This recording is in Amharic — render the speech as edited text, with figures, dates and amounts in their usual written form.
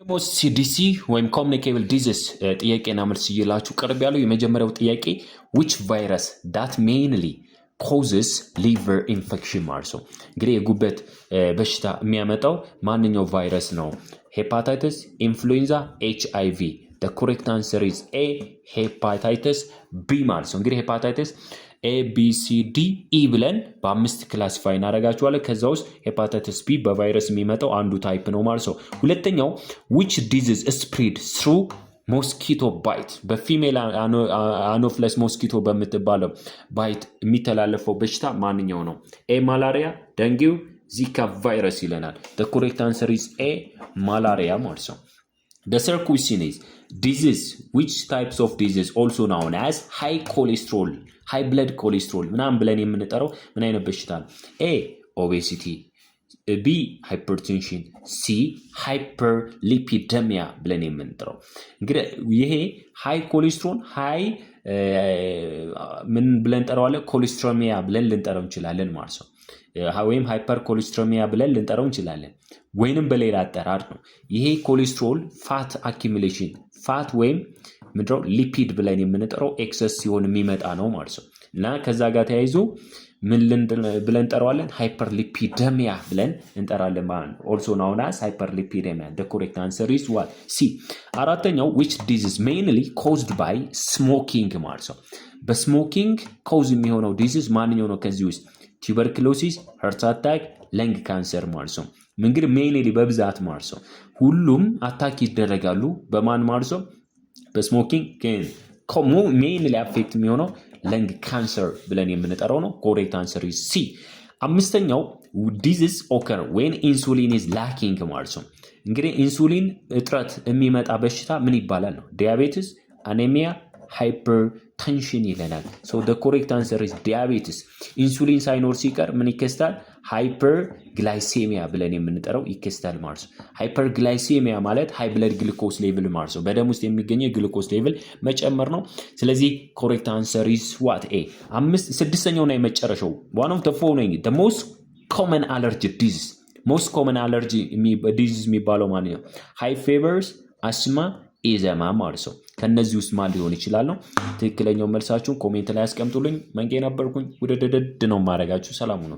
ሞስት ሲዲሲ ወይም ኮሚኒኬብል ዲዚዝ ጥያቄና መልስ እየላችሁ ቀርብ ያለው የመጀመሪያው ጥያቄ which virus that mainly causes liver infection ማለት ነው። እንግዲህ የጉበት በሽታ የሚያመጣው ማንኛው ቫይረስ ነው? ሄፓታይተስ፣ ኢንፍሉዌንዛ፣ HIV። the correct answer is A ሄፓታይተስ B ማለት ነው። እንግዲህ ሄፓታይተስ ABCDE ብለን በአምስት ክላሲፋይ እናደርጋቸዋለን። ከዛ ውስጥ ሄፓታይተስ ቢ በቫይረስ የሚመጣው አንዱ ታይፕ ነው ማለት ነው። ሁለተኛው which disease spread through mosquito bite በፊሜል አኖፍለስ ሞስኪቶ በምትባለው ባይት የሚተላለፈው በሽታ ማንኛው ነው? ኤ ማላሪያ፣ ደንጊው፣ ዚካ ቫይረስ ይለናል። the correct answer is A ማላሪያ ማለት ነው። The third question is disease which types of disease also known as high cholesterol high blood cholesterol ምናምን ብለን የምንጠራው ምን አይነት በሽታ ነው? A obesity፣ B hypertension፣ C hyperlipidemia ብለን የምንጠራው። እንግዲህ ይሄ ሃይ ኮሌስትሮል ሃይ ምን ብለን እንጠራዋለን? ኮሌስትሮሚያ ብለን ልንጠራው እንችላለን ማለት ነው። ወይም ሃይፐር ኮሌስትሮሚያ ብለን ልንጠራው እንችላለን። ወይንም በሌላ አጠራር ነው ይሄ ኮሌስትሮል ፋት አኪሙሌሽን ፋት ወይም ምንድነው ሊፒድ ብለን የምንጠራው ኤክሰስ ሲሆን የሚመጣ ነው ማለት ነው። እና ከዛ ጋር ተያይዞ ምን ብለን እንጠራዋለን? ሃይፐርሊፒደሚያ ብለን እንጠራለን ማለት ነው። also known as hyperlipidemia. the correct answer is what? C። አራተኛው which disease mainly caused by smoking ማለት ነው። በስሞኪንግ ኮዝ የሚሆነው ዲዚዝ ማንኛው ነው? ከዚህ ውስጥ ቱበርኩሎሲስ፣ ሃርት አታክ፣ ለንግ ካንሰር ማለት ነው። እንግዲህ ሜይንሊ በብዛት ማለት ነው ሁሉም አታክ ይደረጋሉ በማን ማለት ነው? በስሞኪንግ። ግን ሜይንሊ አፌክት የሚሆነው ለንግ ካንሰር ብለን የምንጠራው ነው። ኮሬክት አንሰር ኢዝ ሲ። አምስተኛው ዲዚዝ ኦከር ዌን ኢንሱሊን ኢዝ ላኪንግ ማለት ነው። እንግዲህ ኢንሱሊን እጥረት የሚመጣ በሽታ ምን ይባላል ነው? ዲያቤቲስ፣ አኔሚያ፣ ሃይፐርቴንሽን ይለናል። ሶ the correct answer is diabetes። ኢንሱሊን ሳይኖር ሲቀር ምን ይከስታል? ሃይፐርግላይሴሚያ ብለን የምንጠራው ይከስታል ማለት ነው። ሃይፐርግላይሴሚያ ማለት ሃይ ብለድ ግሉኮስ ሌቭል ማለት ነው። በደም ውስጥ የሚገኘው ግሉኮስ ሌቭል መጨመር ነው። ስለዚህ correct answer is what? A። ስድስተኛውና የመጨረሻው one of the following the most common allergy disease most common allergy disease የሚባለው ማለት ነው ሃይ ፌቨርስ፣ አስማ፣ ኢዘማ ማለት ነው። ከነዚህ ውስጥ ማን ሊሆን ይችላል ነው? ትክክለኛው መልሳችሁን ኮሜንት ላይ አስቀምጡልኝ። መንጌ ነበርኩኝ። ውድድድ ነው ማረጋችሁ። ሰላም ሁኑ።